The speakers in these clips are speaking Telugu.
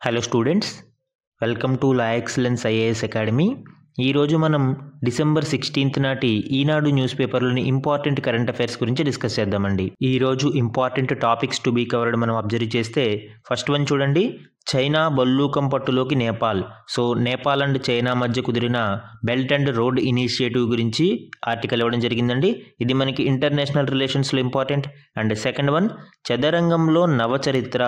Hello students, welcome to la excellence IAS academy. ఈరోజు మనం డిసెంబర్ 16 నాటి ఈనాడు న్యూస్ పేపర్లోని ఇంపార్టెంట్ కరెంట్ అఫైర్స్ గురించి డిస్కస్ చేద్దామండి. ఈరోజు important topics to be covered మనం అబ్జర్వ్ చేస్తే ఫస్ట్ వన్ చూడండి, చైనా బల్లూకం పట్టులోకి Nepal. So Nepal and China మధ్య కుదిరిన బెల్ట్ అండ్ రోడ్ ఇనిషియేటివ్ గురించి ఆర్టికల్ ఇవ్వడం జరిగిందండి. ఇది మనకి ఇంటర్నేషనల్ రిలేషన్స్లో ఇంపార్టెంట్. అండ్ సెకండ్ వన్, చదరంగంలో నవచరిత్ర.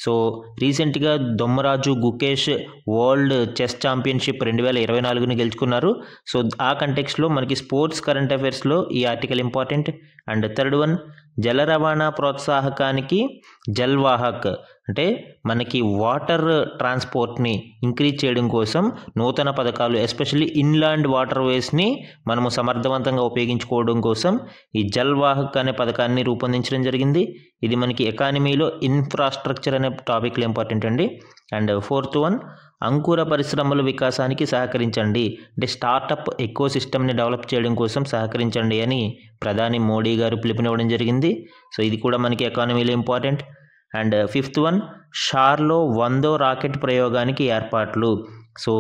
సో రీసెంట్గా Dommaraju Gukesh world chess championship 2024ని గెలుచుకున్నారు. సో ఆ కంటెక్స్లో మనకి స్పోర్ట్స్ కరెంట్ అఫైర్స్లో ఈ article important. And third one, జల రవాణా ప్రోత్సాహకానికి జల్వాహక్, అంటే మనకి వాటర్ ట్రాన్స్పోర్ట్ని ఇంక్రీజ్ చేయడం కోసం నూతన పథకాలు, ఎస్పెషల్లీ ఇన్లాండ్ వాటర్ వేస్ని మనము సమర్థవంతంగా ఉపయోగించుకోవడం కోసం ఈ జల్వాహక్ అనే పథకాన్ని రూపొందించడం జరిగింది. ఇది మనకి ఎకానమీలో ఇన్ఫ్రాస్ట్రక్చర్ అనే టాపిక్లో ఇంపార్టెంట్ అండి. అండ్ ఫోర్త్ వన్, అంకుర పరిశ్రమల వికాసానికి సహకరించండి, అంటే స్టార్టప్ ఎకో సిస్టమ్ని డెవలప్ చేయడం కోసం సహకరించండి అని ప్రధాని మోడీ గారు పిలుపునివ్వడం జరిగింది. సో ఇది కూడా మనకి ఎకానమీలో ఇంపార్టెంట్. అండ్ ఫిఫ్త్ వన్, షార్లో 100వ రాకెట్ ప్రయోగానికి ఏర్పాట్లు. సో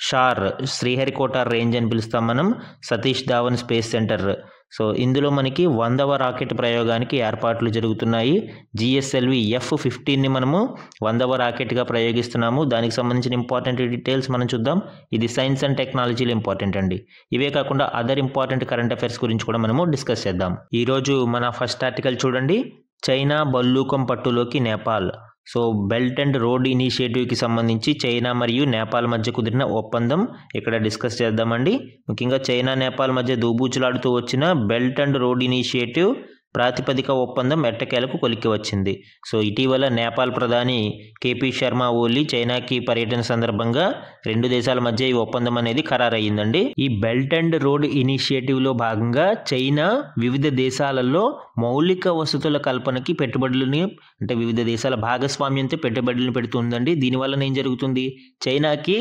షార్ శ్రీహరికోట రేంజ్ అని పిలుస్తాం మనం, Satish Dhawan space centre. So ఇందులో మనకి 100వ రాకెట్ ప్రయోగానికి ఏర్పాట్లు జరుగుతున్నాయి. జిఎస్ఎల్వి F-15ని మనము 100వ రాకెట్గా ప్రయోగిస్తున్నాము. దానికి సంబంధించిన ఇంపార్టెంట్ డీటెయిల్స్ మనం చూద్దాం. ఇది సైన్స్ అండ్ టెక్నాలజీలో ఇంపార్టెంట్ అండి. ఇవే కాకుండా అదర్ ఇంపార్టెంట్ కరెంట్ అఫైర్స్ గురించి కూడా మనము డిస్కస్ చేద్దాం. ఈరోజు మన ఫస్ట్ ఆర్టికల్ చూడండి, చైనా బల్లూకం పట్టులోకి Nepal. So belt and road ఇనిషియేటివ్కి సంబంధించి చైనా మరియు నేపాల్ మధ్య కుదిరిన ఒప్పందం ఇక్కడ డిస్కస్ చేద్దామండి. ముఖ్యంగా చైనా నేపాల్ మధ్య దూబూచులాడుతూ వచ్చిన బెల్ట్ అండ్ రోడ్ ఇనిషియేటివ్ ప్రాతిపదిక ఒప్పందం ఎట్టకేలకు కొలిక్కి వచ్చింది. సో ఇటీవల నేపాల్ ప్రధాని కేపీ శర్మ ఓలీ చైనాకి పర్యటన సందర్భంగా రెండు దేశాల మధ్య ఈ ఒప్పందం అనేది ఖరారయ్యిందండి. ఈ బెల్ట్ అండ్ రోడ్ ఇనిషియేటివ్లో భాగంగా చైనా వివిధ దేశాలలో మౌలిక వసతుల కల్పనకి పెట్టుబడులని, అంటే వివిధ దేశాల భాగస్వామ్యంతో పెట్టుబడులను పెడుతుందండి. దీనివల్ల ఏం జరుగుతుంది, చైనాకి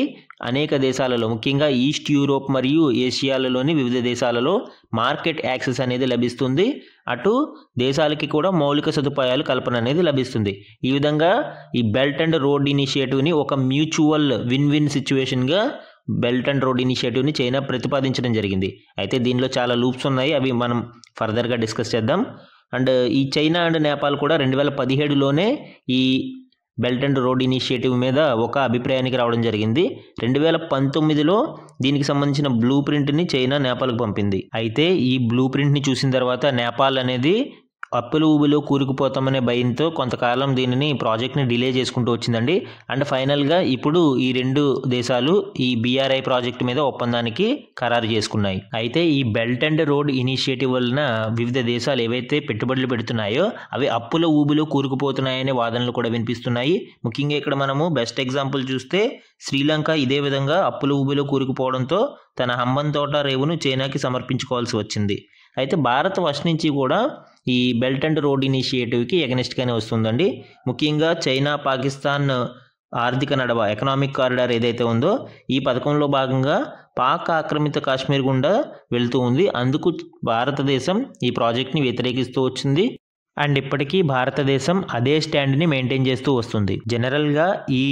అనేక దేశాలలో, ముఖ్యంగా ఈస్ట్ యూరోప్ మరియు ఏషియాలలోని వివిధ దేశాలలో మార్కెట్ యాక్సెస్ అనేది లభిస్తుంది. అటు దేశాలకి కూడా మౌలిక సదుపాయాలు కల్పన అనేది లభిస్తుంది. ఈ విధంగా ఈ బెల్ట్ అండ్ రోడ్ ఇనిషియేటివ్ని ఒక మ్యూచువల్ విన్ విన్ సిచ్యువేషన్గా బెల్ట్ అండ్ రోడ్ ఇనిషియేటివ్ని చైనా ప్రతిపాదించడం జరిగింది. అయితే దీనిలో చాలా లూప్స్ ఉన్నాయి, అవి మనం ఫర్దర్గా డిస్కస్ చేద్దాం. అండ్ ఈ చైనా అండ్ నేపాల్ కూడా 2017లోనే ఈ బెల్ట్ అండ్ రోడ్ ఇనిషియేటివ్ మీద ఒక అభిప్రాయానికి రావడం జరిగింది. 2019లో దీనికి సంబంధించిన బ్లూ ప్రింట్ని చైనా నేపాల్కి పంపింది. అయితే ఈ బ్లూ ప్రింట్ని చూసిన తర్వాత నేపాల్ అనేది అప్పుల ఊబిలో కూరుకుపోతామనే భయంతో కొంతకాలం దీనిని ప్రాజెక్ట్ని డిలే చేసుకుంటూ వచ్చిందండి. అండ్ ఫైనల్గా ఇప్పుడు ఈ రెండు దేశాలు ఈ BRI ప్రాజెక్ట్ మీద ఒప్పందానికి ఖరారు చేసుకున్నాయి. అయితే ఈ బెల్ట్ అండ్ రోడ్ ఇనిషియేటివ్ వలన వివిధ దేశాలు ఏవైతే పెట్టుబడులు పెడుతున్నాయో అవి అప్పుల ఊబిలో కూరుకుపోతున్నాయనే వాదనలు కూడా వినిపిస్తున్నాయి. ముఖ్యంగా ఇక్కడ మనము బెస్ట్ ఎగ్జాంపుల్ చూస్తే శ్రీలంక ఇదే విధంగా అప్పుల ఊబిలో కూరుకుపోవడంతో తన హంబన్తోట రేవును చైనాకి సమర్పించుకోవాల్సి వచ్చింది. అయితే భారత్ ఫస్ట్ నుంచి కూడా ఈ బెల్ట్ అండ్ రోడ్ ఇనిషియేటివ్కి ఎగనెస్ట్గానే వస్తుందండి. ముఖ్యంగా చైనా పాకిస్తాన్ ఆర్థిక నడవ, ఎకనామిక్ కారిడార్ ఏదైతే ఉందో ఈ పథకంలో భాగంగా పాక్ ఆక్రమిత కాశ్మీర్ గుండా వెళ్తూ ఉంది. అందుకు భారతదేశం ఈ ప్రాజెక్ట్ని వ్యతిరేకిస్తూ వచ్చింది. అండ్ ఇప్పటికీ భారతదేశం అదే స్టాండ్ని మెయింటైన్ చేస్తూ వస్తుంది. జనరల్గా ఈ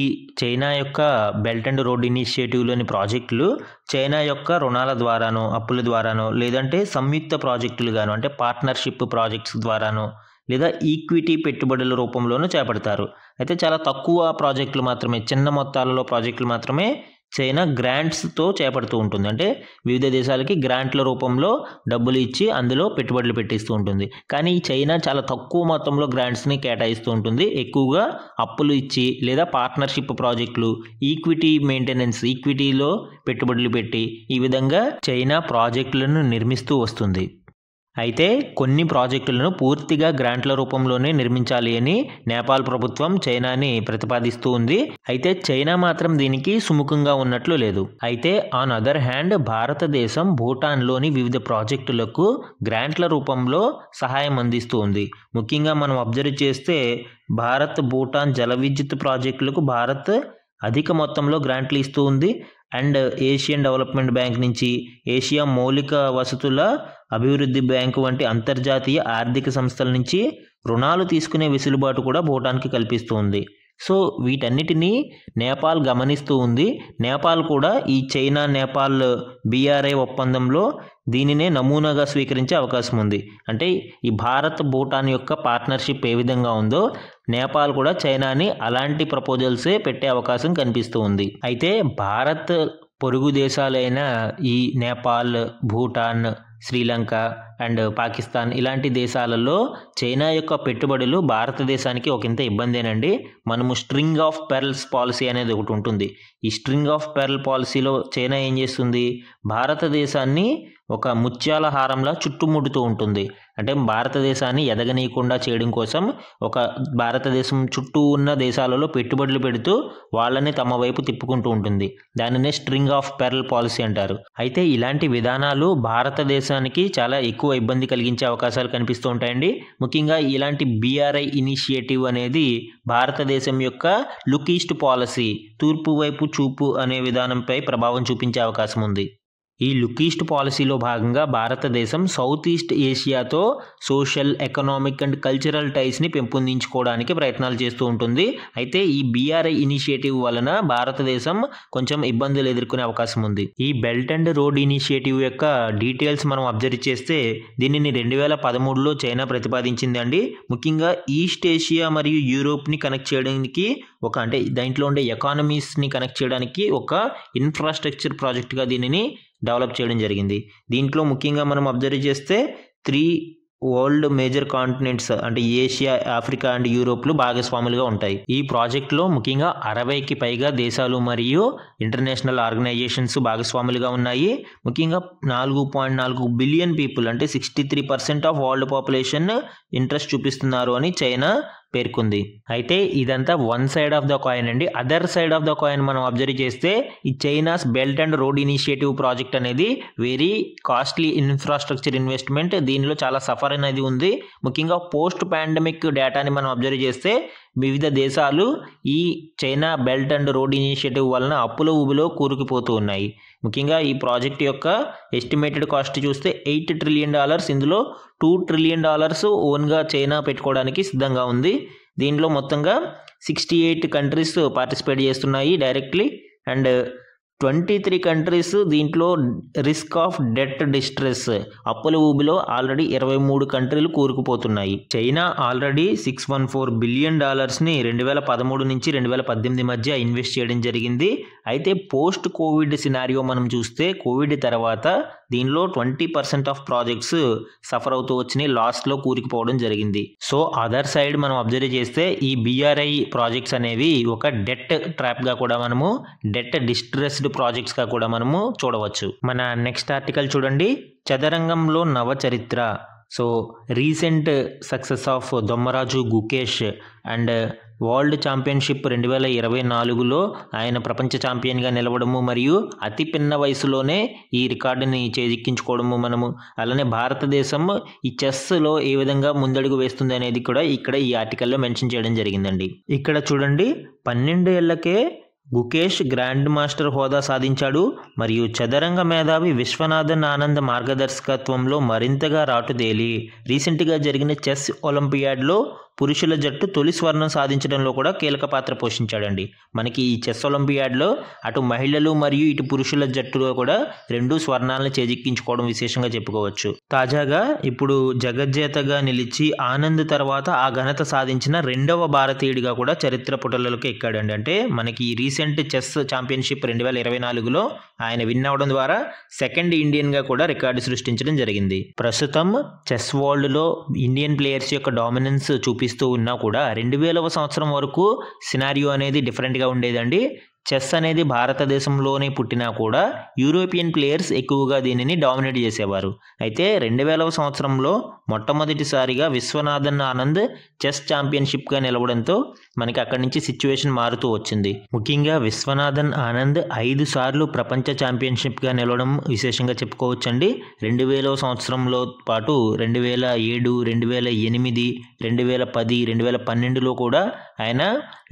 చైనా యొక్క బెల్ట్ అండ్ రోడ్ ఇనిషియేటివ్లోని ప్రాజెక్టులు చైనా యొక్క రుణాల ద్వారానో, అప్పుల ద్వారానో, లేదంటే సంయుక్త ప్రాజెక్టులుగాను, అంటే పార్ట్నర్షిప్ ప్రాజెక్ట్స్ ద్వారానో, లేదా ఈక్విటీ పెట్టుబడుల రూపంలోనూ చేపడతారు. అయితే చాలా తక్కువ ప్రాజెక్టులు మాత్రమే, చిన్న మొత్తాలలో ప్రాజెక్టులు మాత్రమే చైనా గ్రాంట్స్తో చేపడుతూ ఉంటుంది. అంటే వివిధ దేశాలకి గ్రాంట్ల రూపంలో డబ్బులు ఇచ్చి అందులో పెట్టుబడులు పెట్టిస్తూ ఉంటుంది. కానీ చైనా చాలా తక్కువ మొత్తంలో గ్రాంట్స్ని కేటాయిస్తూ ఉంటుంది. ఎక్కువగా అప్పులు ఇచ్చి లేదా పార్ట్నర్షిప్ ప్రాజెక్టులు, ఈక్విటీ మెయింటెనెన్స్, ఈక్విటీలో పెట్టుబడులు పెట్టి ఈ విధంగా చైనా ప్రాజెక్టులను నిర్మిస్తూ వస్తుంది. అయితే కొన్ని ప్రాజెక్టులను పూర్తిగా గ్రాంట్ల రూపంలోనే నిర్మించాలి అని నేపాల్ ప్రభుత్వం చైనాని ప్రతిపాదిస్తూ ఉంది. అయితే చైనా మాత్రం దీనికి సుముఖంగా ఉన్నట్లు లేదు. అయితే ఆన్ అదర్ హ్యాండ్ భారతదేశం భూటాన్లోని వివిధ ప్రాజెక్టులకు గ్రాంట్ల రూపంలో సహాయం అందిస్తూ ఉంది. ముఖ్యంగా మనం అబ్జర్వ్ చేస్తే భారత్ భూటాన్ జల విద్యుత్ ప్రాజెక్టులకు భారత్ అధిక మొత్తంలో గ్రాంట్లు ఇస్తూ ఉంది. అండ్ ఏషియన్ డెవలప్మెంట్ బ్యాంక్ నుంచి, ఏషియా మౌలిక వసతుల అభివృద్ధి బ్యాంకు వంటి అంతర్జాతీయ ఆర్థిక సంస్థల నుంచి రుణాలు తీసుకునే వెసులుబాటు కూడా భూటాన్కి కల్పిస్తూ ఉంది. సో వీటన్నిటినీ నేపాల్ గమనిస్తూ ఉంది. నేపాల్ కూడా ఈ చైనా నేపాల్ BRI ఒప్పందంలో దీనినే నమూనాగా స్వీకరించే అవకాశం ఉంది. అంటే ఈ భారత్ భూటాన్ యొక్క పార్ట్నర్షిప్ ఏ విధంగా ఉందో నేపాల్ కూడా చైనాని అలాంటి ప్రపోజల్సే పెట్టే అవకాశం కనిపిస్తూ ఉంది. అయితే భారత్ పొరుగు దేశాలైన ఈ నేపాల్, భూటాన్, శ్రీలంక అండ్ పాకిస్తాన్ ఇలాంటి దేశాలలో చైనా యొక్క పెట్టుబడులు భారతదేశానికి ఒకంత ఇబ్బందేనండి. మనము స్ట్రింగ్ ఆఫ్ పెర్ల్స్ పాలసీ అనేది ఒకటి ఉంటుంది. ఈ స్ట్రింగ్ ఆఫ్ పెర్ల్ పాలసీలో చైనా ఏం చేస్తుంది, భారతదేశాన్ని ఒక ముత్యాల హారంలా చుట్టుముడుతూ ఉంటుంది. అంటే భారతదేశాన్ని ఎదగనీయకుండా చేయడం కోసం ఒక భారతదేశం చుట్టూ ఉన్న దేశాలలో పెట్టుబడులు పెడుతూ వాళ్ళని తమ వైపు తిప్పుకుంటూ ఉంటుంది. దానినే స్ట్రింగ్ ఆఫ్ పెర్ల్ పాలసీ అంటారు. అయితే ఇలాంటి విధానాలు భారతదేశానికి చాలా ఎక్కువ ఇబ్బంది కలిగించే అవకాశాలు కనిపిస్తూ ఉంటాయండి. ముఖ్యంగా ఇలాంటి BRI ఇనిషియేటివ్ అనేది భారతదేశం యొక్క లుక్ ఈస్ట్ పాలసీ, తూర్పు వైపు చూపు అనే విధానంపై ప్రభావం చూపించే అవకాశం ఉంది. ఈ లుక్ ఈస్ట్ పాలసీలో భాగంగా భారతదేశం సౌత్ ఈస్ట్ ఏషియాతో సోషల్, ఎకనామిక్ అండ్ కల్చరల్ టైస్ని పెంపొందించుకోవడానికి ప్రయత్నాలు చేస్తూ ఉంటుంది. అయితే ఈ BRI ఇనిషియేటివ్ వలన భారతదేశం కొంచెం ఇబ్బందులు ఎదుర్కొనే అవకాశం ఉంది. ఈ బెల్ట్ అండ్ రోడ్ ఇనిషియేటివ్ యొక్క డీటెయిల్స్ మనం అబ్జర్వ్ చేస్తే దీనిని 2013లో చైనా ప్రతిపాదించిందండి. ముఖ్యంగా ఈస్ట్ ఏషియా మరియు యూరోప్ని కనెక్ట్ చేయడానికి అంటే దాంట్లో ఉండే ఎకానమీస్ని కనెక్ట్ చేయడానికి ఒక ఇన్ఫ్రాస్ట్రక్చర్ ప్రాజెక్ట్గా దీనిని డెవలప్ చేయడం జరిగింది. దీంట్లో ముఖ్యంగా మనం అబ్జర్వ్ చేస్తే 3 వరల్డ్ మేజర్ కాంటినెంట్స్ అంటే ఏషియా, ఆఫ్రికా అండ్ యూరోప్లు భాగస్వాములుగా ఉంటాయి. ఈ ప్రాజెక్టులో ముఖ్యంగా 60కి పైగా దేశాలు మరియు ఇంటర్నేషనల్ ఆర్గనైజేషన్స్ భాగస్వాములుగా ఉన్నాయి. ముఖ్యంగా 4.4 బిలియన్ పీపుల్ అంటే 63% ఆఫ్ వరల్డ్ పాపులేషన్ ఇంట్రెస్ట్ చూపిస్తున్నారు అని చైనా పేర్కొంది. అయితే ఇదంతా one side of the coin అండి. Other side of the coin మనం అబ్జర్వ్ చేస్తే ఈ China's belt and road initiative project అనేది వెరీ కాస్ట్లీ ఇన్ఫ్రాస్ట్రక్చర్ ఇన్వెస్ట్మెంట్. దీనిలో చాలా సఫర్ అనేది ఉంది. ముఖ్యంగా పోస్ట్ పాండమిక్ డేటాని మనం అబ్జర్వ్ చేస్తే వివిధ దేశాలు ఈ China belt and road initiative వలన అప్పుల ఊబిలో కూరుకుపోతూ ఉన్నాయి. ముఖ్యంగా ఈ ప్రాజెక్ట్ యొక్క ఎస్టిమేటెడ్ కాస్ట్ చూస్తే $8 ట్రిలియన్, ఇందులో $2 ట్రిలియన్ ఓన్గా చైనా పెట్టుకోవడానికి సిద్ధంగా ఉంది. దీంట్లో మొత్తంగా 68 కంట్రీస్ పార్టిసిపేట్ చేస్తున్నాయి డైరెక్ట్లీ అండ్ 23 కంట్రీస్ దీంట్లో రిస్క్ ఆఫ్ డెట్ డిస్ట్రెస్ అప్పుల ఊబిలో ఆల్రెడీ 23 కంట్రీలు కూరుకుపోతున్నాయి. చైనా ఆల్రెడీ $614 బిలియన్ 2013 నుంచి 2018 మధ్య ఇన్వెస్ట్ చేయడం జరిగింది. అయితే పోస్ట్ కోవిడ్ సినారియో మనం చూస్తే కోవిడ్ తర్వాత దీనిలో 20% ఆఫ్ ప్రాజెక్ట్స్ సఫర్ అవుతూ వచ్చినాయి, లాస్ట్లో కూరుకుపోవడం జరిగింది. సో అదర్ సైడ్ మనం అబ్జర్వ్ చేస్తే ఈ BRI ప్రాజెక్ట్స్ అనేవి ఒక డెట్ ట్రాప్గా కూడా మనము డెట్ డిస్ట్రెస్డ్ ప్రాజెక్ట్స్గా కూడా మనము చూడవచ్చు. మన నెక్స్ట్ ఆర్టికల్ చూడండి, చదరంగంలో నవ చరిత్ర. So recent success of Dommaraju Gukesh and world championship 2024లో ఆయన ప్రపంచ ఛాంపియన్గా నిలవడము మరియు అతి పిన్న వయసులోనే ఈ రికార్డుని చేజిక్కించుకోవడము మనము అలానే భారతదేశం ఈ చెస్లో ఏ విధంగా ముందడుగు వేస్తుంది అనేది కూడా ఇక్కడ ఈ ఆర్టికల్లో మెన్షన్ చేయడం జరిగిందండి. ఇక్కడ చూడండి, 12 ఏళ్లకే గుకేష్ గ్రాండ్ మాస్టర్ హోదా సాధించాడు మరియు చదరంగ మేధావి విశ్వనాథన్ ఆనంద్ మార్గదర్శకత్వంలో మరింతగా రాటుదేలి రీసెంట్గా జరిగిన చెస్ ఒలింపియాడ్లో పురుషుల జట్టు తొలి స్వర్ణం సాధించడంలో కూడా కీలక పాత్ర పోషించాడండి. మనకి ఈ చెస్ ఒలింపియాడ్లో అటు మహిళలు మరియు ఇటు పురుషుల జట్టులో కూడా 2 స్వర్ణాలను చేజిక్కించుకోవడం విశేషంగా చెప్పుకోవచ్చు. తాజాగా ఇప్పుడు జగజ్జేతగా నిలిచి ఆనంద్ తర్వాత ఆ ఘనత సాధించిన 2వ భారతీయుడిగా కూడా చరిత్ర పుటలలోకి ఎక్కాడండి. అంటే మనకి ఈ రీసెంట్ చెస్ ఛాంపియన్షిప్ 2024లో ఆయన విన్ అవడం ద్వారా 2nd ఇండియన్గా కూడా రికార్డు సృష్టించడం జరిగింది. ప్రస్తుతం చెస్ వరల్డ్లో ఇండియన్ ప్లేయర్స్ యొక్క డామినెన్స్ చూపిస్తూ ఉన్నా కూడా 2000వ సంవత్సరం వరకు సినారియో అనేది డిఫరెంట్గా ఉండేదండి. చెస్ అనేది భారతదేశంలోనే పుట్టినా కూడా యూరోపియన్ ప్లేయర్స్ ఎక్కువగా దీనిని డామినేట్ చేసేవారు. అయితే 2000వ సంవత్సరంలో మొట్టమొదటిసారిగా విశ్వనాథన్ ఆనంద్ చెస్ ఛాంపియన్షిప్గా నిలవడంతో మనకి అక్కడి నుంచి సిచ్యువేషన్ మారుతూ వచ్చింది. ముఖ్యంగా విశ్వనాథన్ ఆనంద్ 5 సార్లు ప్రపంచ ఛాంపియన్షిప్గా నిలవడం విశేషంగా చెప్పుకోవచ్చండి. 2000వ సంవత్సరంలో పాటు 2007, 2008, 2010, 2012లో కూడా ఆయన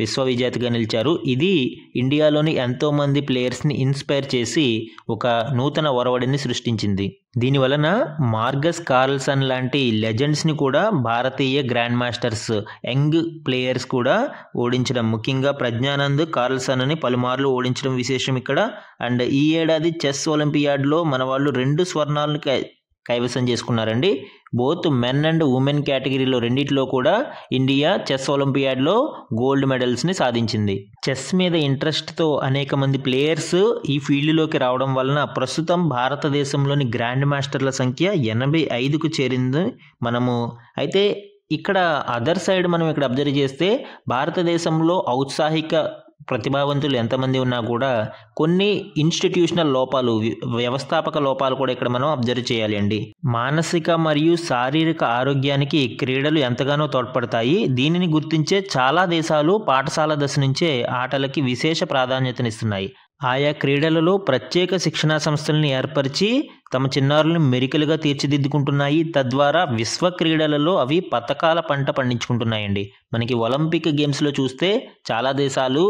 విశ్వ విజేతగా నిలిచారు. ఇది ఇండియా ఇండియాలోని ఎంతోమంది ప్లేయర్స్ని ఇన్స్పైర్ చేసి ఒక నూతన ఒరవడిని సృష్టించింది. దీనివలన మార్గస్ కార్ల్సన్ లాంటి లెజెండ్స్ని కూడా భారతీయ గ్రాండ్ మాస్టర్స్ యంగ్ ప్లేయర్స్ కూడా ఓడించడం, ముఖ్యంగా ప్రజ్ఞానంద్ కార్ల్సన్ని పలుమార్లు ఓడించడం విశేషం ఇక్కడ. అండ్ ఈ ఏడాది చెస్ ఒలింపియాడ్లో మన వాళ్ళు 2 స్వర్ణాలను కైవసం చేసుకున్నారండి. బోత్ మెన్ అండ్ ఉమెన్ కేటగిరీలో రెండిట్లో కూడా ఇండియా చెస్ ఒలింపియాడ్లో గోల్డ్ మెడల్స్ని సాధించింది. చెస్ మీద ఇంట్రెస్ట్తో అనేక మంది ప్లేయర్స్ ఈ ఫీల్డ్లోకి రావడం వలన ప్రస్తుతం భారతదేశంలోని గ్రాండ్ మాస్టర్ల సంఖ్య 85కు చేరింది. అయితే ఇక్కడ అదర్ సైడ్ మనం ఇక్కడ అబ్జర్వ్ చేస్తే భారతదేశంలో ఔత్సాహిక ప్రతిభావంతులు ఎంతమంది ఉన్నా కూడా కొన్ని ఇన్స్టిట్యూషనల్ లోపాలు, వ్యవస్థాపక లోపాలు కూడా ఇక్కడ మనం అబ్జర్వ్ చేయాలి అండి. మానసిక మరియు శారీరక ఆరోగ్యానికి క్రీడలు ఎంతగానో తోడ్పడతాయి. దీనిని గుర్తించే చాలా దేశాలు పాఠశాల దశ నుంచే ఆటలకి విశేష ప్రాధాన్యతనిస్తున్నాయి. ఆయా క్రీడలలో ప్రత్యేక శిక్షణా సంస్థలను ఏర్పరిచి తమ చిన్నారులను మెరికలుగా తీర్చిదిద్దుకుంటున్నాయి. తద్వారా విశ్వ క్రీడలలో అవి పతకాల పంట పండించుకుంటున్నాయండి. మనకి ఒలింపిక్ గేమ్స్లో చూస్తే చాలా దేశాలు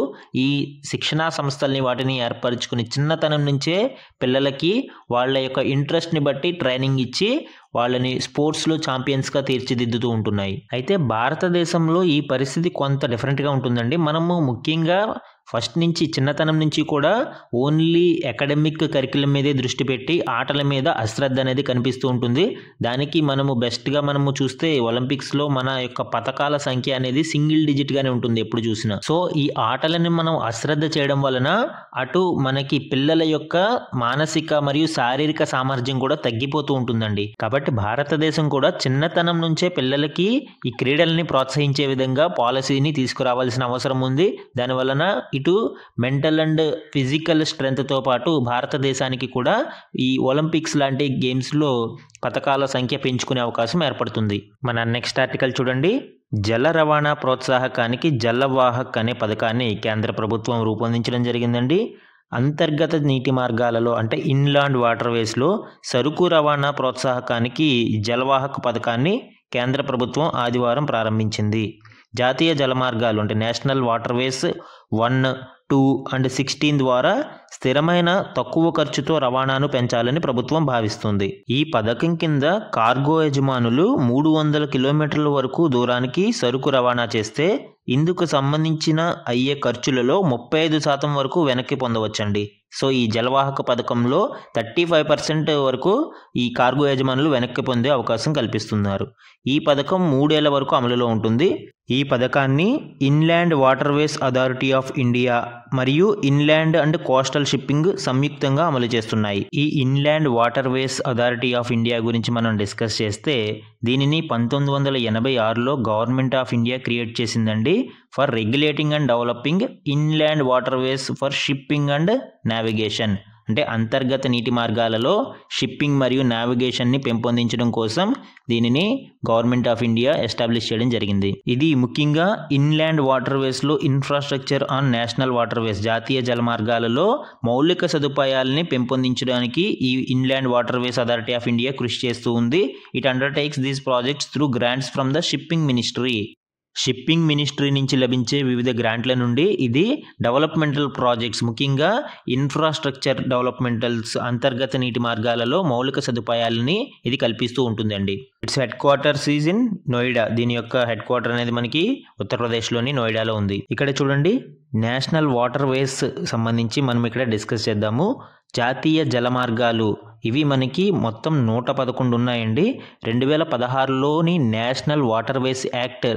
ఈ శిక్షణా సంస్థల్ని వాటిని ఏర్పరచుకుని చిన్నతనం నుంచే పిల్లలకి వాళ్ళ యొక్క ఇంట్రెస్ట్ని బట్టి ట్రైనింగ్ ఇచ్చి వాళ్ళని స్పోర్ట్స్లో ఛాంపియన్స్గా తీర్చిదిద్దుతూ ఉంటున్నాయి. అయితే భారతదేశంలో ఈ పరిస్థితి కొంత డిఫరెంట్గా ఉంటుందండి. మనము ముఖ్యంగా ఫస్ట్ నుంచి చిన్నతనం నుంచి కూడా ఓన్లీ అకాడమిక్ కరికులం మీదే దృష్టి పెట్టి ఆటల మీద అశ్రద్ధ అనేది కనిపిస్తూ ఉంటుంది. దానికి మనము బెస్ట్గా చూస్తే ఒలింపిక్స్లో మన యొక్క పతకాల సంఖ్య అనేది సింగిల్ డిజిట్గానే ఉంటుంది ఎప్పుడు చూసినా. సో ఈ ఆటలని మనం అశ్రద్ధ చేయడం వలన అటు మనకి పిల్లల యొక్క మానసిక మరియు శారీరక సామర్థ్యం కూడా తగ్గిపోతూ ఉంటుందండి. కాబట్టి భారతదేశం కూడా చిన్నతనం నుంచే పిల్లలకి ఈ క్రీడల్ని ప్రోత్సహించే విధంగా పాలసీని తీసుకురావాల్సిన అవసరం ఉంది. దానివలన ఇటు మెంటల్ అండ్ ఫిజికల్ స్ట్రెంగ్త్తో పాటు భారతదేశానికి కూడా ఈ ఒలింపిక్స్ లాంటి గేమ్స్లో పతకాల సంఖ్య పెంచుకునే అవకాశం ఏర్పడుతుంది. మన నెక్స్ట్ ఆర్టికల్ చూడండి. జల రవాణా ప్రోత్సాహకానికి జలవాహక్ అనే పథకాన్ని కేంద్ర ప్రభుత్వం రూపొందించడం జరిగిందండి. అంతర్గత నీటి మార్గాలలో అంటే ఇన్లాండ్ వాటర్వేస్లో సరుకు రవాణా ప్రోత్సాహకానికి జలవాహక్ పథకాన్ని కేంద్ర ప్రభుత్వం ఆదివారం ప్రారంభించింది. జాతీయ జలమార్గాలు అంటే నేషనల్ వాటర్వేస్ 1, 2 and 16 ద్వారా స్థిరమైన తక్కువ ఖర్చుతో రవాణాను పెంచాలని ప్రభుత్వం భావిస్తుంది. ఈ పథకం కింద కార్గో యజమానులు 300 కిలోమీటర్ల వరకు దూరానికి సరుకు రవాణా చేస్తే ఇందుకు సంబంధించిన అయ్యే ఖర్చులలో 35% వరకు వెనక్కి పొందవచ్చండి. సో ఈ జలవాహక పథకంలో 35% వరకు ఈ కార్గో యజమానులు వెనక్కి పొందే అవకాశం కల్పిస్తున్నారు. ఈ పథకం 3 ఏళ్ల వరకు అమలులో ఉంటుంది. ఈ పథకాన్ని inland waterways authority of India మరియు ఇన్లాండ్ అండ్ కోస్టల్ షిప్పింగ్ సంయుక్తంగా అమలు చేస్తున్నాయి. ఈ inland waterways authority of India గురించి మనం డిస్కస్ చేస్తే దీనిని 1986లో గవర్నమెంట్ ఆఫ్ ఇండియా క్రియేట్ చేసిందండి for regulating and developing inland waterways for shipping and navigation. అంటే అంతర్గత నీటి మార్గాలలో షిప్పింగ్ మరియు నావిగేషన్ని పెంపొందించడం కోసం దీనిని గవర్నమెంట్ ఆఫ్ ఇండియా ఎస్టాబ్లిష్ చేయడం జరిగింది. ఇది ముఖ్యంగా ఇన్లాండ్ వాటర్వేస్లో ఇన్ఫ్రాస్ట్రక్చర్ ఆన్ నేషనల్ వాటర్వేస్ జాతీయ జలమార్గాలలో మౌలిక సదుపాయాలని పెంపొందించడానికి ఈ inland waterways authority of India కృషి చేస్తూ ఉంది. It undertakes these projects through grants from the shipping ministry నుంచి లభించే వివిధ గ్రాంట్ల నుండి ఇది డెవలప్మెంటల్ ప్రాజెక్ట్స్ ముఖ్యంగా ఇన్ఫ్రాస్ట్రక్చర్ డెవలప్మెంటల్స్ అంతర్గత నీటి మార్గాలలో మౌలిక సదుపాయాలని ఇది కల్పిస్తూ ఉంటుందండి. Its headquarters is in Noida. దీని యొక్క హెడ్ క్వార్టర్ అనేది మనకి ఉత్తరప్రదేశ్లోని నోయిడాలో ఉంది. ఇక్కడ చూడండి నేషనల్ వాటర్వేస్ సంబంధించి మనం ఇక్కడ డిస్కస్ చేద్దాము. జాతీయ జలమార్గాలు ఇవి మనకి మొత్తం 111 ఉన్నాయండి. 2016లోని నేషనల్ వాటర్వేస్ యాక్ట్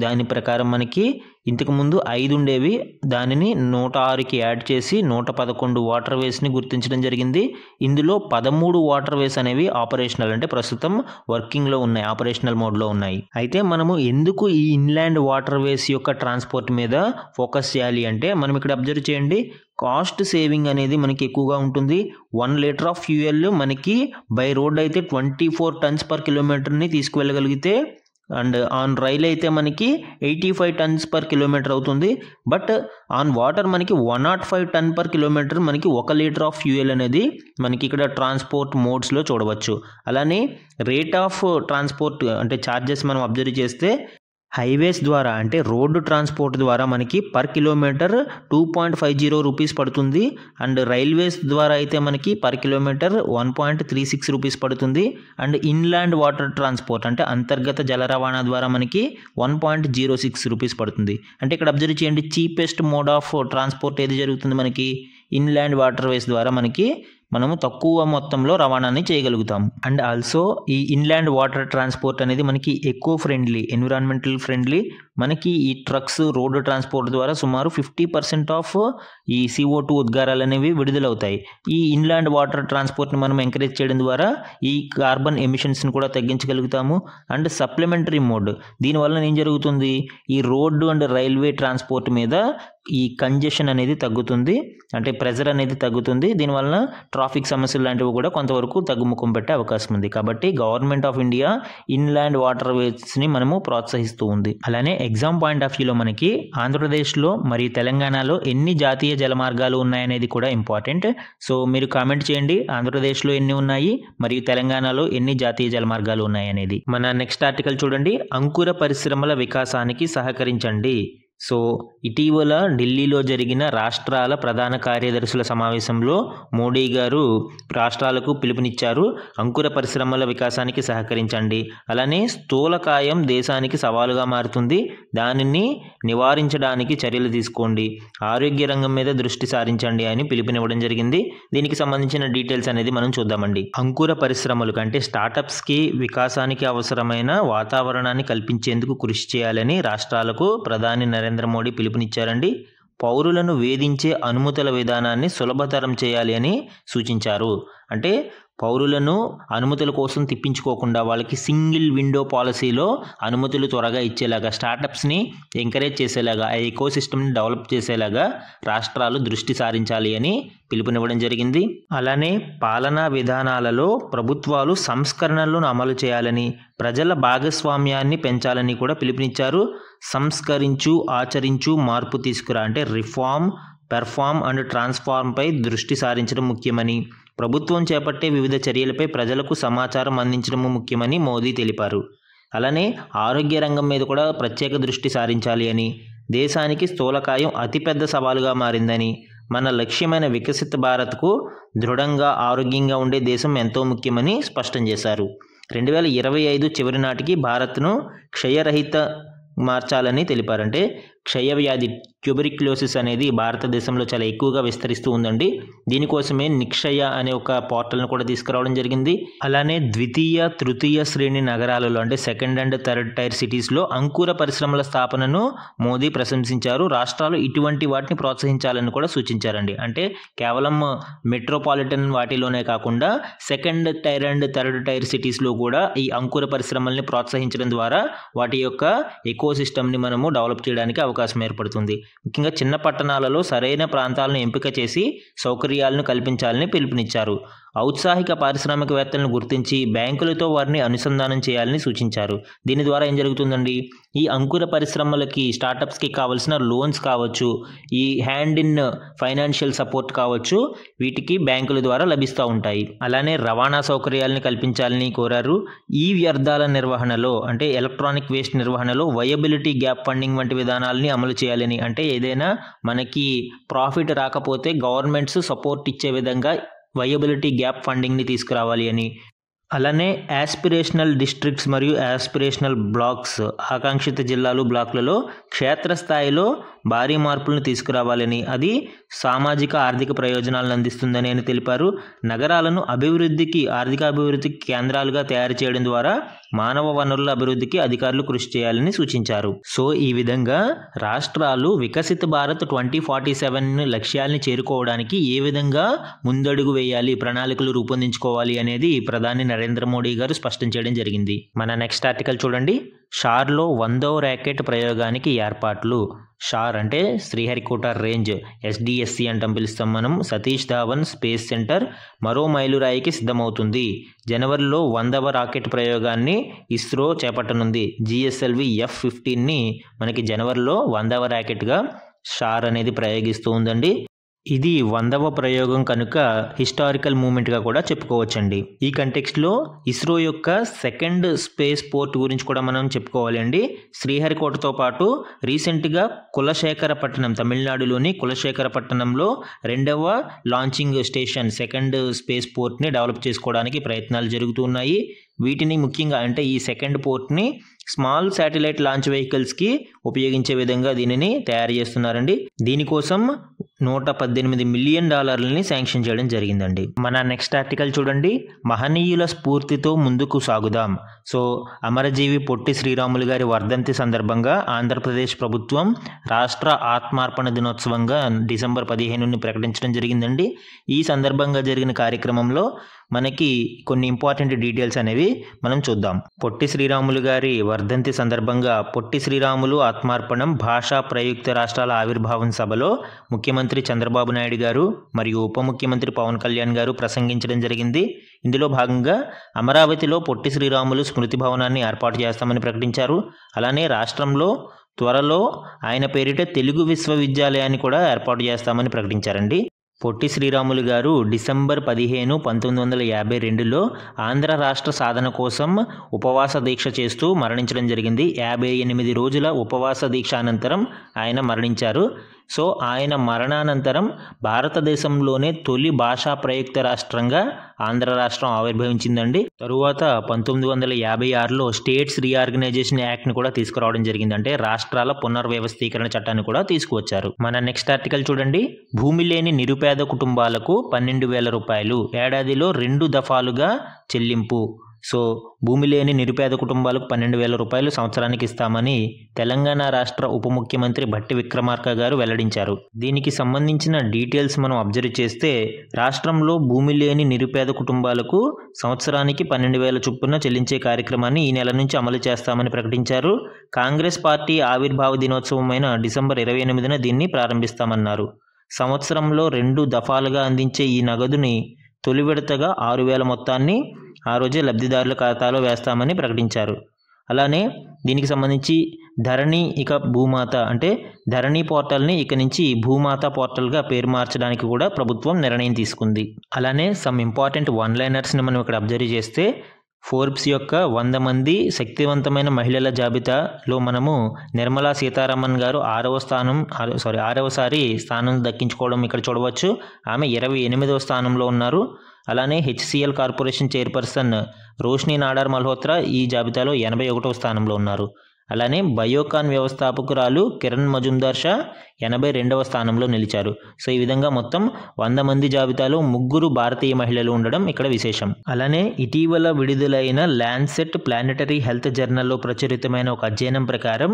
దాని ప్రకారం మనకి ఇంతకుముందు 5 ఉండేవి, దానిని 106కి యాడ్ చేసి 111 వాటర్వేస్ని గుర్తించడం జరిగింది. ఇందులో 13 వాటర్వేస్ అనేవి ఆపరేషనల్ అంటే ప్రస్తుతం వర్కింగ్లో ఉన్నాయి, ఆపరేషనల్ మోడ్లో ఉన్నాయి. అయితే మనము ఎందుకు ఈ ఇన్లాండ్ వాటర్వేస్ యొక్క ట్రాన్స్పోర్ట్ మీద ఫోకస్ చేయాలి అంటే మనం ఇక్కడ అబ్జర్వ్ చేయండి, కాస్ట్ సేవింగ్ అనేది మనకి ఎక్కువగా ఉంటుంది. 1 లీటర్ ఆఫ్ ఫ్యూయల్ మనకి బై రోడ్ అయితే 24 tons per kilometerని తీసుకువెళ్ళగలిగితే అండ్ ఆన్ రైల్ అయితే మనకి 85 tons per kilometer అవుతుంది. బట్ ఆన్ వాటర్ మనకి 105 tons per kilometer మనకి 1 లీటర్ ఆఫ్ ఫ్యూయల్ అనేది మనకి ఇక్కడ ట్రాన్స్పోర్ట్ మోడ్స్లో చూడవచ్చు. అలానే రేట్ ఆఫ్ ట్రాన్స్పోర్ట్ అంటే ఛార్జెస్ మనం అబ్జర్వ్ చేస్తే హైవేస్ ద్వారా అంటే రోడ్డు ట్రాన్స్పోర్ట్ ద్వారా మనకి పర్ కిలోమీటర్ 2.50 రూపీస్ పడుతుంది. అండ్ రైల్వేస్ ద్వారా అయితే మనకి పర్ కిలోమీటర్ 1.36 రూపీస్ పడుతుంది. అండ్ ఇన్లాండ్ వాటర్ ట్రాన్స్పోర్ట్ అంటే అంతర్గత జల రవాణా ద్వారా మనకి 1.06 రూపీస్ పడుతుంది. అంటే ఇక్కడ అబ్జర్వ్ చేయండి, చీపెస్ట్ మోడ్ ఆఫ్ ట్రాన్స్పోర్ట్ ఏది జరుగుతుంది మనకి ఇన్లాండ్ వాటర్ వేస్ ద్వారా మనము తక్కువ మొత్తంలో రవాణాని చేయగలుగుతాం. అండ్ ఆల్సో ఈ ఇన్లాండ్ వాటర్ ట్రాన్స్పోర్ట్ అనేది మనకి ఎకో ఫ్రెండ్లీ, ఎన్విరాన్మెంటల్ ఫ్రెండ్లీ. మనకి ఈ ట్రక్స్ రోడ్డు ట్రాన్స్పోర్ట్ ద్వారా సుమారు 50% ఆఫ్ ఈ CO2 ఉద్గారాలు అనేవి విడుదలవుతాయి. ఈ ఇన్లాండ్ వాటర్ ట్రాన్స్పోర్ట్ని మనం ఎంకరేజ్ చేయడం ద్వారా ఈ కార్బన్ ఎమిషన్స్ని కూడా తగ్గించగలుగుతాము. అండ్ సప్లిమెంటరీ మోడ్, దీనివల్ల ఏం జరుగుతుంది, ఈ రోడ్డు అండ్ రైల్వే ట్రాన్స్పోర్ట్ మీద ఈ కంజెషన్ అనేది తగ్గుతుంది, అంటే ప్రెజర్ అనేది తగ్గుతుంది. దీనివల్ల ట్రాఫిక్ సమస్యలు లాంటివి కూడా కొంతవరకు తగ్గుముఖం పెట్టే అవకాశం ఉంది. కాబట్టి government of India inland water వేస్ని మనము ప్రోత్సహిస్తూ ఉంది. అలానే ఎగ్జామ్ పాయింట్ ఆఫ్ వ్యూలో మనకి ఆంధ్రప్రదేశ్లో మరియు తెలంగాణలో ఎన్ని జాతీయ జలమార్గాలు ఉన్నాయనేది కూడా ఇంపార్టెంట్. సో మీరు కామెంట్ చేయండి, ఆంధ్రప్రదేశ్లో ఎన్ని ఉన్నాయి మరియు తెలంగాణలో ఎన్ని జాతీయ జలమార్గాలు ఉన్నాయి అనేది. మన నెక్స్ట్ ఆర్టికల్ చూడండి, అంకుర పరిశ్రమల వికాసానికి సహకరించండి. సో ఇటీవల ఢిల్లీలో జరిగిన రాష్ట్రాల ప్రధాన కార్యదర్శుల సమావేశంలో మోడీ గారు రాష్ట్రాలకు పిలుపునిచ్చారు, అంకుర పరిశ్రమల వికాసానికి సహకరించండి. అలానే స్థూలకాయం దేశానికి సవాలుగా మారుతుంది, దానిని నివారించడానికి చర్యలు తీసుకోండి, ఆరోగ్య రంగం మీద దృష్టి సారించండి అని పిలుపునివ్వడం జరిగింది. దీనికి సంబంధించిన డీటెయిల్స్ అనేది మనం చూద్దామండి. అంకుర పరిశ్రమలు అంటే స్టార్టప్స్కి వికాసానికి అవసరమైన వాతావరణాన్ని కల్పించేందుకు కృషి చేయాలని రాష్ట్రాలకు ప్రధాని నరేంద్ర మోడీ పిలుపునిచ్చారండి. పౌరులను వేధించే అనుమతుల విధానాన్ని సులభతరం చేయాలి అని సూచించారు. అంటే పౌరులను అనుమతుల కోసం తిప్పించుకోకుండా వాళ్ళకి సింగిల్ విండో పాలసీలో అనుమతులు త్వరగా ఇచ్చేలాగా, స్టార్టప్స్ని ఎంకరేజ్ చేసేలాగా, ఆ ఎకో సిస్టమ్ని డెవలప్ చేసేలాగా రాష్ట్రాలు దృష్టి సారించాలి అని పిలుపునివ్వడం జరిగింది. అలానే పాలనా విధానాలలో ప్రభుత్వాలు సంస్కరణలను అమలు చేయాలని, ప్రజల భాగస్వామ్యాన్ని పెంచాలని కూడా పిలుపునిచ్చారు. సంస్కరించు, ఆచరించు, మార్పు తీసుకురా అంటే రిఫార్మ్, పెర్ఫార్మ్ అండ్ ట్రాన్స్ఫార్మ్పై దృష్టి సారించడం ముఖ్యమని, ప్రభుత్వం చేపట్టే వివిధ చర్యలపై ప్రజలకు సమాచారం అందించడం ముఖ్యమని మోదీ తెలిపారు. అలానే ఆరోగ్య రంగం మీద కూడా ప్రత్యేక దృష్టి సారించాలి అని, దేశానికి స్థూలకాయం అతిపెద్ద సవాలుగా మారిందని, మన లక్ష్యమైన వికసిత భారత్కు దృఢంగా ఆరోగ్యంగా ఉండే దేశం ఎంతో ముఖ్యమని స్పష్టం చేశారు. 2025 చివరి నాటికి భారత్ను క్షయరహిత మార్చాలని తెలిపారంటే క్షయవ్యాధి ట్యూబెరిక్యులోసిస్ అనేది భారతదేశంలో చాలా ఎక్కువగా విస్తరిస్తూ ఉందండి. దీనికోసమే నిక్షయ అనే ఒక పోర్టల్ను కూడా తీసుకురావడం జరిగింది. అలానే ద్వితీయ, తృతీయ శ్రేణి నగరాలలో అంటే సెకండ్ అండ్ థర్డ్ టైర్ సిటీస్లో అంకుర పరిశ్రమల స్థాపనను మోదీ ప్రశంసించారు. రాష్ట్రాలు ఇటువంటి వాటిని ప్రోత్సహించాలని కూడా సూచించారండి. అంటే కేవలం మెట్రోపాలిటన్ వాటిలోనే కాకుండా second tyre and third tyre సిటీస్లో కూడా ఈ అంకుర పరిశ్రమల్ని ప్రోత్సహించడం ద్వారా వాటి యొక్క ఎకో సిస్టమ్ని మనము డెవలప్ చేయడానికి అవకాశం ఏర్పడుతుంది. ముఖ్యంగా చిన్న పట్టణాలలో సరైన ప్రాంతాలను ఎంపిక చేసి సౌకర్యాలను కల్పించాలని పిలుపునిచ్చారు. ఔత్సాహిక పారిశ్రామికవేత్తలను గుర్తించి బ్యాంకులతో వారిని అనుసంధానం చేయాలని సూచించారు. దీని ద్వారా ఏం జరుగుతుందండి, ఈ అంకుర పరిశ్రమలకి, స్టార్టప్స్కి కావాల్సిన లోన్స్ కావచ్చు, ఈ హ్యాండ్ ఇన్ ఫైనాన్షియల్ సపోర్ట్ కావచ్చు, వీటికి బ్యాంకుల ద్వారా లభిస్తూ ఉంటాయి. అలానే రవాణా సౌకర్యాలను కల్పించాలని కోరారు. ఈ వ్యర్థాల నిర్వహణలో అంటే ఎలక్ట్రానిక్ వేస్ట్ నిర్వహణలో వయబిలిటీ గ్యాప్ ఫండింగ్ వంటి విధానాలని అమలు చేయాలని, అంటే ఏదైనా మనకి ప్రాఫిట్ రాకపోతే గవర్నమెంట్స్ సపోర్ట్ ఇచ్చే విధంగా వయబిలిటీ గ్యాప్ ఫండింగ్ని తీసుకురావాలి అని, అలానే యాస్పిరేషనల్ డిస్ట్రిక్ట్స్ మరియు యాస్పిరేషనల్ బ్లాక్స్, ఆకాంక్షిత జిల్లాలు, బ్లాక్లలో క్షేత్రస్థాయిలో భారీ మార్పులను తీసుకురావాలని, అది సామాజిక ఆర్థిక ప్రయోజనాలను అందిస్తుందని ఆయన తెలిపారు. నగరాలను అభివృద్ధికి, ఆర్థిక అభివృద్ధికి కేంద్రాలుగా తయారు చేయడం ద్వారా మానవ వనరుల అభివృద్ధికి అధికారులు కృషి చేయాలని సూచించారు. సో ఈ విధంగా రాష్ట్రాలు వికసిత భారత్ 2047 లక్ష్యాల్ని చేరుకోవడానికి ఏ విధంగా ముందడుగు వేయాలి, ప్రణాళికలు రూపొందించుకోవాలి అనేది ప్రధాని నరేంద్ర మోడీ గారు స్పష్టం చేయడం జరిగింది. మన నెక్స్ట్ ఆర్టికల్ చూడండి, షార్లో 100వ ర్యాకెట్ ప్రయోగానికి ఏర్పాట్లు. షార్ అంటే శ్రీహరికోట రేంజ్, SDSC అంటాం పిలుస్తాం మనం, సతీష్ ధావన్ స్పేస్ సెంటర్ మరో మైలురాయికి సిద్ధమవుతుంది. జనవరిలో 100వ రాకెట్ ప్రయోగాన్ని ఇస్రో చేపట్టనుంది. GSLV F-15ని మనకి జనవరిలో 100వ ర్యాకెట్గా షార్ అనేది ప్రయోగిస్తూ ఉందండి. ఇది 100వ ప్రయోగం కనుక హిస్టారికల్ మూమెంట్గా కూడా చెప్పుకోవచ్చండి. ఈ కంటెక్స్ట్లో ఇస్రో యొక్క సెకండ్ స్పేస్ పోర్ట్ గురించి కూడా మనం చెప్పుకోవాలి అండి. శ్రీహరికోటతో పాటు రీసెంట్గా కులశేఖరపట్నం, తమిళనాడులోని కులశేఖరపట్నంలో 2వ లాంచింగ్ స్టేషన్ సెకండ్ స్పేస్ పోర్ట్ని డెవలప్ చేసుకోవడానికి ప్రయత్నాలు జరుగుతున్నాయి. వీటిని ముఖ్యంగా అంటే ఈ సెకండ్ పోర్ట్ని స్మాల్ శాటిలైట్ లాంచ్ వెహికల్స్కి ఉపయోగించే విధంగా దీనిని తయారు చేస్తున్నారండి. దీనికోసం $118 మిలియన్ శాంక్షన్ చేయడం జరిగిందండి. మన నెక్స్ట్ ఆర్టికల్ చూడండి. మహనీయుల స్ఫూర్తితో ముందుకు సాగుదాం. సో అమరజీవి పొట్టి శ్రీరాములు గారి వర్ధంతి సందర్భంగా ఆంధ్రప్రదేశ్ ప్రభుత్వం రాష్ట్ర ఆత్మార్పణ దినోత్సవంగా డిసెంబర్ 15ని ప్రకటించడం జరిగిందండి. ఈ సందర్భంగా జరిగిన కార్యక్రమంలో మనకి కొన్ని ఇంపార్టెంట్ డీటెయిల్స్ అనేవి మనం చూద్దాం. పొట్టి శ్రీరాములు గారి వర్ధంతి సందర్భంగా పొట్టి శ్రీరాములు ఆత్మార్పణం భాషా ప్రయుక్త రాష్ట్రాల ఆవిర్భావం సభలో ముఖ్యమంత్రి చంద్రబాబు నాయుడు గారు మరియు ఉప ముఖ్యమంత్రి పవన్ కళ్యాణ్ గారు ప్రసంగించడం జరిగింది. ఇందులో భాగంగా అమరావతిలో పొట్టి శ్రీరాములు స్మృతి భవనాన్ని ఏర్పాటు చేస్తామని ప్రకటించారు. అలానే రాష్ట్రంలో త్వరలో ఆయన పేరిట తెలుగు విశ్వవిద్యాలయాన్ని కూడా ఏర్పాటు చేస్తామని ప్రకటించారండి. పొట్టి శ్రీరాములు గారు డిసెంబర్ 15, 1952లో ఆంధ్ర రాష్ట్ర సాధన కోసం ఉపవాస దీక్ష చేస్తూ మరణించడం జరిగింది. 58 రోజుల ఉపవాస దీక్ష అనంతరం ఆయన మరణించారు. సో ఆయన మరణానంతరం భారతదేశంలోనే తొలి భాషా ప్రయుక్త రాష్ట్రంగా ఆంధ్ర రాష్ట్రం ఆవిర్భవించిందండి. తరువాత 1956లో స్టేట్స్ రీఆర్గనైజేషన్ యాక్ట్ని కూడా తీసుకురావడం జరిగింది. అంటే రాష్ట్రాల పునర్వ్యవస్థీకరణ చట్టాన్ని కూడా తీసుకువచ్చారు. మన నెక్స్ట్ ఆర్టికల్ చూడండి. భూమి లేని నిరుపేద కుటుంబాలకు 12,000 రూపాయలు ఏడాదిలో 2 దఫాలుగా చెల్లింపు. సో భూమి లేని నిరుపేద కుటుంబాలకు 12,000 రూపాయలు సంవత్సరానికి ఇస్తామని తెలంగాణ రాష్ట్ర ఉప ముఖ్యమంత్రి భట్టి విక్రమార్క గారు వెల్లడించారు. దీనికి సంబంధించిన డీటెయిల్స్ మనం అబ్జర్వ్ చేస్తే రాష్ట్రంలో భూమి లేని నిరుపేద కుటుంబాలకు సంవత్సరానికి 12,000 చొప్పున చెల్లించే కార్యక్రమాన్ని ఈ నెల నుంచి అమలు చేస్తామని ప్రకటించారు. కాంగ్రెస్ పార్టీ ఆవిర్భావ దినోత్సవమైన డిసెంబర్ 28న దీన్ని ప్రారంభిస్తామన్నారు. సంవత్సరంలో 2 దఫాలుగా అందించే ఈ నగదుని తొలి విడతగా 6,000 మొత్తాన్ని ఆ రోజే లబ్ధిదారుల ఖాతాలో వేస్తామని ప్రకటించారు. అలానే దీనికి సంబంధించి ధరణి ఇక భూమాత అంటే ధరణి పోర్టల్ని ఇక నుంచి భూమాత పోర్టల్గా పేరు మార్చడానికి కూడా ప్రభుత్వం నిర్ణయం తీసుకుంది. అలానే సమ్ ఇంపార్టెంట్ వన్ లైనర్స్ని మనం ఇక్కడ అబ్జర్వ్ చేస్తే ఫోర్బ్స్ యొక్క 100 మంది శక్తివంతమైన మహిళల జాబితాలో మనము నిర్మలా సీతారామన్ గారు 6వసారి స్థానం దక్కించుకోవడం ఇక్కడ చూడవచ్చు. ఆమె 28వ స్థానంలో ఉన్నారు. అలానే HCl corporation chairperson Roshni Nadar Malhotra ఈ జాబితాలో 81వ స్థానంలో ఉన్నారు. అలానే బయోకాన్ వ్యవస్థాపకురాలు కిరణ్ మజుందార్ షా 82వ స్థానంలో నిలిచారు. సో ఈ విధంగా మొత్తం 100 మంది జాబితాలో 3 భారతీయ మహిళలు ఉండడం ఇక్కడ విశేషం. అలానే ఇటీవల విడుదలైన ల్యాన్సెట్ ప్లానెటరీ హెల్త్ జర్నల్లో ప్రచురితమైన ఒక అధ్యయనం ప్రకారం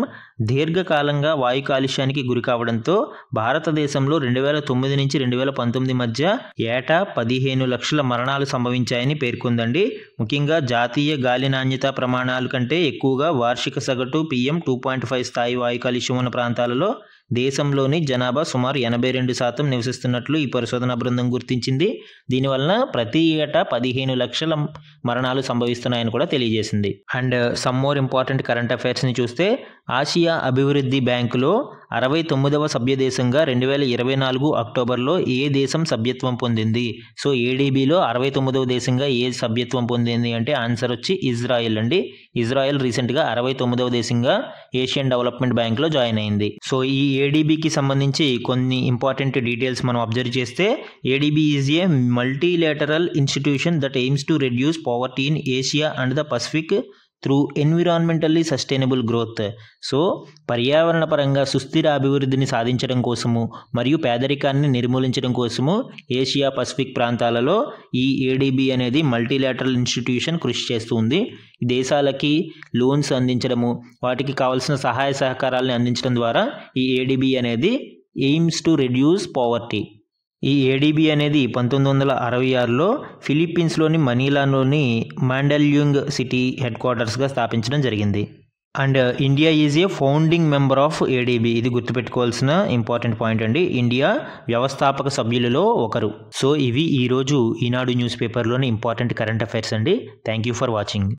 దీర్ఘకాలంగా వాయు కాలుష్యానికి గురి కావడంతో భారతదేశంలో 2009 నుంచి 2019 మధ్య ఏటా 15 లక్షల మరణాలు సంభవించాయని పేర్కొందండి. ముఖ్యంగా జాతీయ గాలి నాణ్యత ప్రమాణాల కంటే ఎక్కువగా వార్షిక సగటు PM 2.5 స్థాయి వాయు కాలుష్యం ఉన్న ప్రాంతాలలో దేశంలోని జనాభా సుమారు 82% నివసిస్తున్నట్లు ఈ పరిశోధనా బృందం గుర్తించింది. దీనివలన ప్రతి ఏటా 15 లక్షల మరణాలు సంభవిస్తున్నాయని కూడా తెలియజేసింది. And some more important current అఫైర్స్ని చూస్తే ఆసియా అభివృద్ధి బ్యాంకులో 69వ సభ్య దేశంగా 2024 అక్టోబర్లో ఏ దేశం సభ్యత్వం పొందింది? సో ADBలో 69వ దేశంగా ఏ సభ్యత్వం పొందింది అంటే ఆన్సర్ వచ్చి ఇజ్రాయెల్ అండి. ఇజ్రాయెల్ రీసెంట్గా 69వ దేశంగా ఏషియన్ డెవలప్మెంట్ బ్యాంక్లో జాయిన్ అయింది. సో ఈ ADBకి సంబంధించి కొన్ని ఇంపార్టెంట్ డీటెయిల్స్ మనం అబ్జర్వ్ చేస్తే ADB is a multilateral institution that AIIMS to reduce poverty in Asia and the Pacific through environmentally sustainable growth. So పర్యావరణ పరంగా సుస్థిర అభివృద్ధిని సాధించడం కోసము మరియు పేదరికాన్ని నిర్మూలించడం కోసము ఏషియా పసిఫిక్ ప్రాంతాలలో ఈ ADB అనేది మల్టీలేటరల్ ఇన్స్టిట్యూషన్ కృషి చేస్తుంది. దేశాలకి లోన్స్ అందించడము, వాటికి కావాల్సిన సహాయ సహకారాలను అందించడం ద్వారా ఈ ADB అనేది ఎయిమ్స్ టు రెడ్యూస్ పావర్టీ. ఈ ADB అనేది 1966లో ఫిలిప్పీన్స్లోని మనీలాలోని మాండల్యూంగ్ సిటీ హెడ్ క్వార్టర్స్గా స్థాపించడం జరిగింది. And India is a founding member of ADB. ఇది గుర్తుపెట్టుకోవాల్సిన ఇంపార్టెంట్ పాయింట్ అండి. ఇండియా వ్యవస్థాపక సభ్యులలో ఒకరు. సో ఇవి ఈరోజు ఈనాడు న్యూస్ పేపర్లోని ఇంపార్టెంట్ కరెంట్ అఫైర్స్ అండి. Thank you for watching.